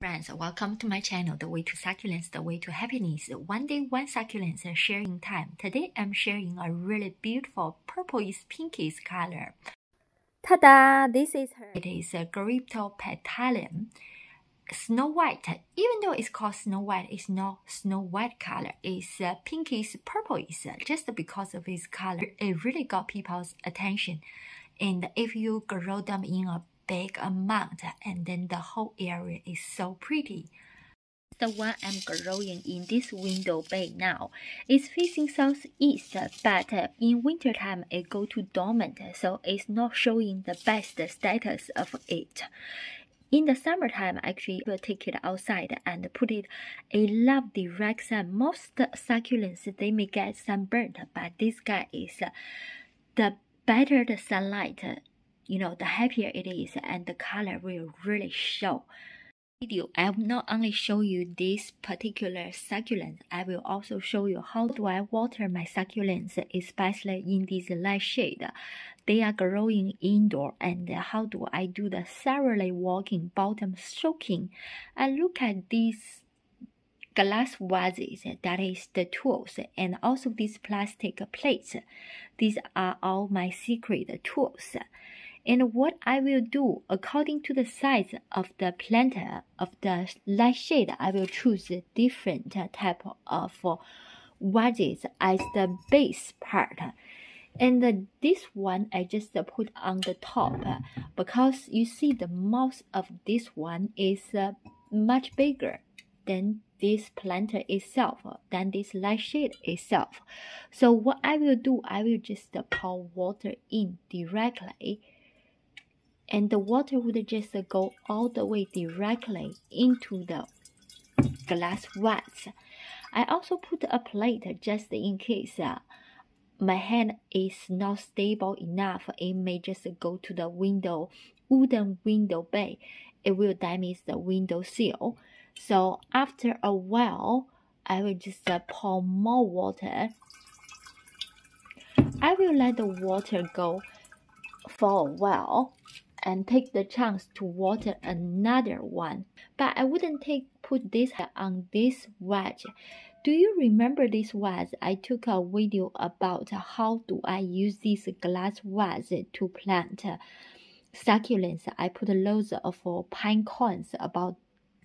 Friends, welcome to my channel, The Way to Succulents, The Way to Happiness. One day, one succulent sharing time. Today, I'm sharing a really beautiful purplish pinkish color. Ta-da! This is her. It is a Grapetopetalum. Snow White. Even though it's called Snow White, it's not Snow White color. It's pinkish purplish. Just because of its color, it really got people's attention. And if you grow them in a big amount, and then the whole area is so pretty. The one I'm growing in this window bay now is facing southeast, but in wintertime it go to dormant, so it's not showing the best status of it. In the summertime, actually, we'll take it outside and put it a love direct sun. Most succulents, they may get sunburnt, but this guy is the better the sunlight, the happier it is, and the color will really show. Video, I will not only show you this particular succulent, I will also show you how do I water my succulents, especially in this light shade. They are growing indoor, and how do I do the thoroughly walking, bottom soaking. And look at these glass vases, that is the tools, and also these plastic plates. These are all my secret tools. And what I will do, according to the size of the plant of the light shade, I will choose different type of vases as the base part. And this one I just put on the top because you see the mouth of this one is much bigger than this plant itself, than this light shade itself. So what I will do, I will just pour water in directly, and the water would just go all the way directly into the glass vase. I also put a plate just in case my hand is not stable enough. It may just go to the window, wooden window bay. It will damage the window sill. So after a while, I will just pour more water. I will let the water go for a while and take the chance to water another one. But I wouldn't put this on this vase. Do you remember this vase? I took a video about how do I use this glass vase to plant succulents. I put loads of pine cones about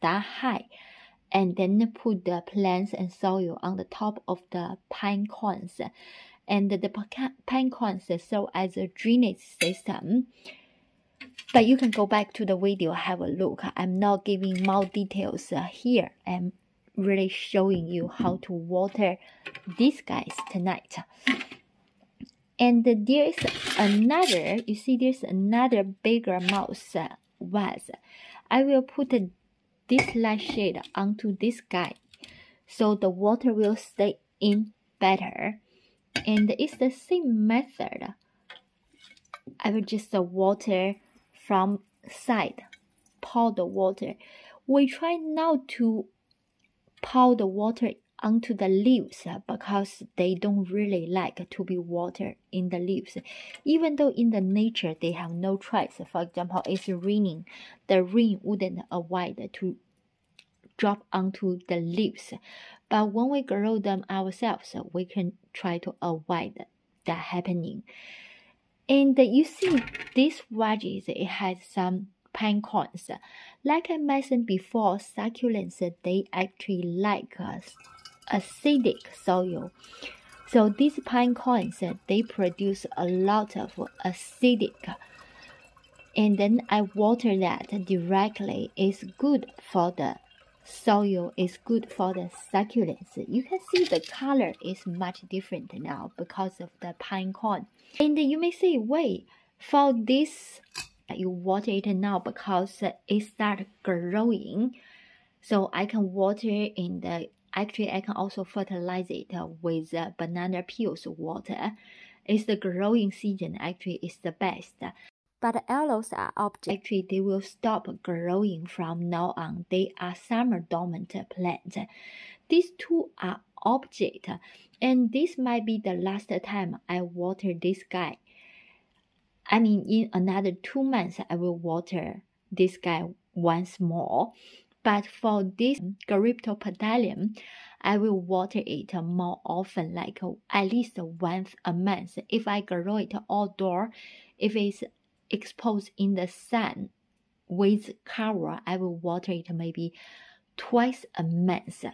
that high, and then put the plants and soil on the top of the pine cones. And the pine cones serve as a drainage system. But you can go back to the video, have a look. I'm not giving more details here. I'm really showing you how to water these guys tonight. And there's another, you see there's another bigger mouse vase. I will put this light shade onto this guy, so the water will stay in better. And it's the same method. I will just water from side, pour the water. We try not to pour the water onto the leaves because they don't really like to be watered in the leaves. Even though in the nature they have no choice. For example, it's raining, the rain wouldn't avoid to drop onto the leaves. But when we grow them ourselves, we can try to avoid that happening. And you see these vases, it has some pine cones. Like I mentioned before, succulents, they actually like acidic soil. So these pine cones, they produce a lot of acidic. And then I water that directly. It's good for the soil, is good for the succulents. You can see the color is much different now because of the pine cone. And you may say, wait, for this, you water it now because it started growing. So I can water in the, actually I can also fertilize it with banana peels water. It's the growing season, actually it's the best. But aloes are objects. Actually, they will stop growing from now on. They are summer dormant plants. These two are objects, and this might be the last time I water this guy. I mean, in another 2 months, I will water this guy once more. But for this Grapetopetalum, I will water it more often, like at least once a month. If I grow it outdoor, if it's exposed in the sun with cover, I will water it maybe twice a month.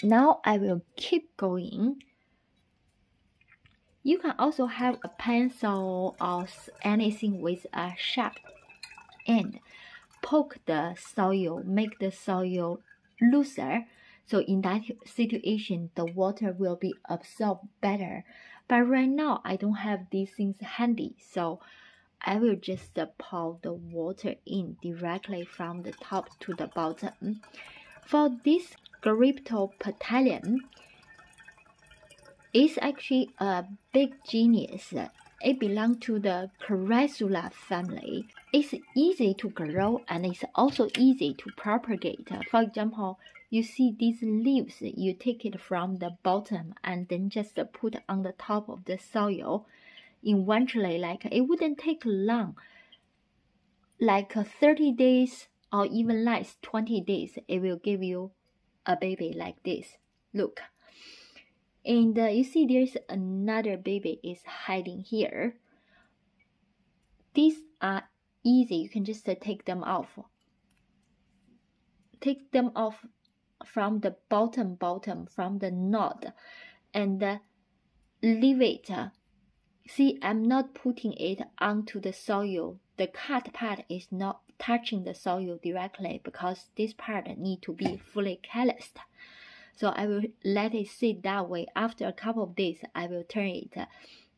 Now I will keep going. You can also have a pencil or anything with a sharp end. Poke the soil, make the soil looser. So in that situation, the water will be absorbed better. But right now, I don't have these things handy. So I will just pour the water in directly from the top to the bottom. For this Grapetopetalum, it's actually a big genius. It belongs to the Crasula family. It's easy to grow and it's also easy to propagate. For example, you see these leaves, you take it from the bottom and then just put on the top of the soil. Eventually, like it wouldn't take long, like 30 days or even less, 20 days, it will give you a baby like this. Look. And you see there's another baby is hiding here. These are easy. You can just take them off. Take them off from the bottom, from the knot, and leave it. See, I'm not putting it onto the soil. The cut part is not touching the soil directly because this part need to be fully calloused. So I will let it sit that way. After a couple of days, I will turn it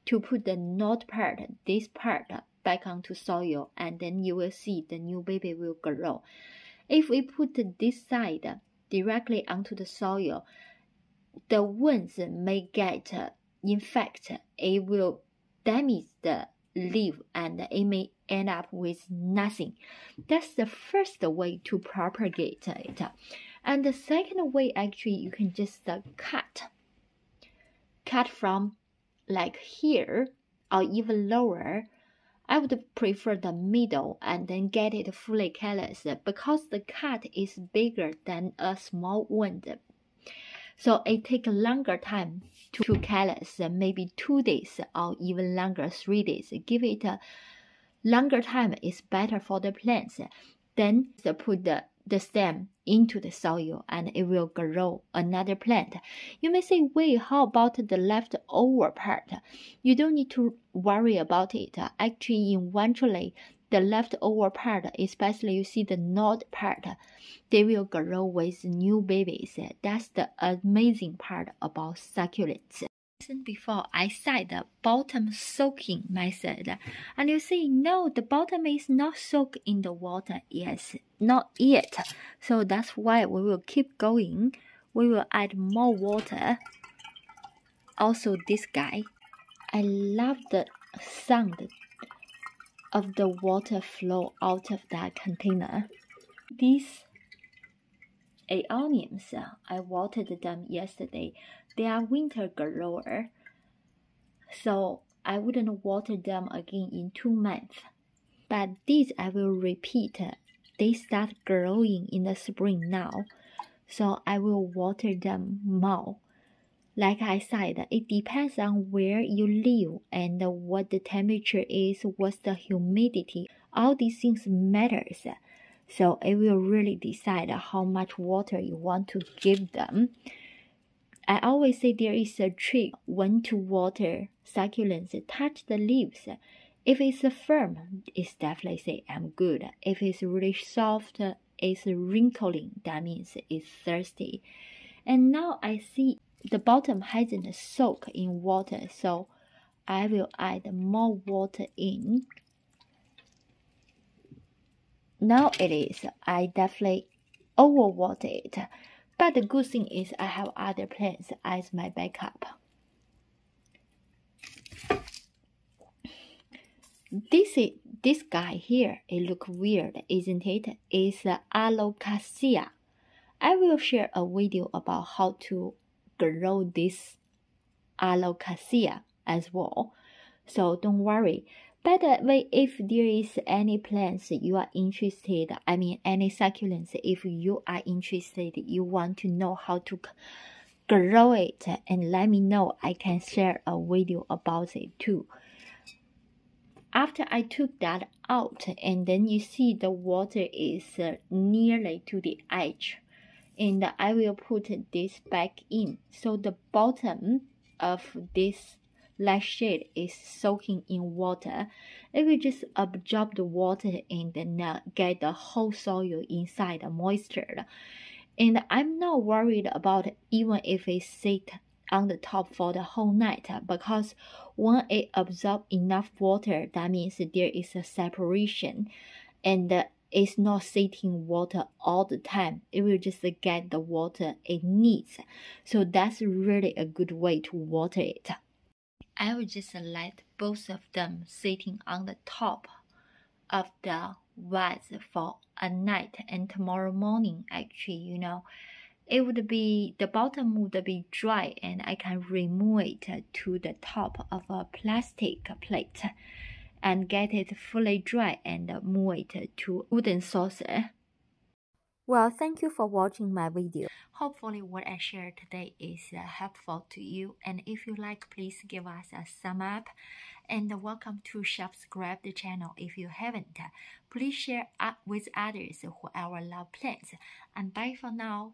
to put the knot part, this part, back onto soil, and then you will see the new baby will grow. If we put this side directly onto the soil, the winds may get infected. It will damage the leaf and it may end up with nothing. That's the first way to propagate it. And the second way, actually, you can just cut from like here or even lower. I would prefer the middle and then get it fully callous because the cut is bigger than a small wound. So it takes longer time to callus, maybe 2 days or even longer, 3 days. Give it a longer time is better for the plants. Then put the stem into the soil and it will grow another plant. You may say, wait, how about the leftover part? You don't need to worry about it. Actually, eventually, the leftover part, especially you see the knot part, they will grow with new babies. That's the amazing part about succulents. Before I said the bottom soaking method, and you see, no, the bottom is not soaked in the water. Yes, not yet. So that's why we will keep going. We will add more water. Also this guy, I love the sound of the water flow out of that container. These aeoniums, I watered them yesterday. They are winter grower, so I wouldn't water them again in 2 months. But these I will repeat. They start growing in the spring now, so I will water them more. Like I said, it depends on where you live and what the temperature is, what's the humidity. All these things matters. So it will really decide how much water you want to give them. I always say there is a trick when to water succulents. Touch the leaves. If it's firm, it's definitely say I'm good. If it's really soft, it's wrinkling. That means it's thirsty. And now I see the bottom hasn't soaked in water, so I will add more water in. Now it is. I definitely overwater it. But the good thing is I have other plants as my backup. This guy here, it looks weird, isn't it? It's Alocasia. I will share a video about how to grow this Alocasia as well. So don't worry. By the way, if there is any plants you are interested, any succulents, if you are interested, you want to know how to grow it, and let me know. I can share a video about it too. After I took that out, and then you see the water is nearly to the edge, and I will put this back in. So the bottom of this lampshade is soaking in water. It will just absorb the water and then get the whole soil inside the moisture. And I'm not worried about even if it sit on the top for the whole night, because when it absorbs enough water, that means there is a separation, and it's not sitting water all the time. It will just get the water it needs. So that's really a good way to water it. I will just let both of them sitting on the top of the vase for a night, and tomorrow morning, actually, it would be, the bottom would be dry, and I can remove it to the top of a plastic plate and get it fully dry and move it to wooden saucer. Well, thank you for watching my video. Hopefully what I shared today is helpful to you, and if you like, please give us a thumb up, and welcome to subscribe the channel if you haven't. Please share with others who love plants, and bye for now.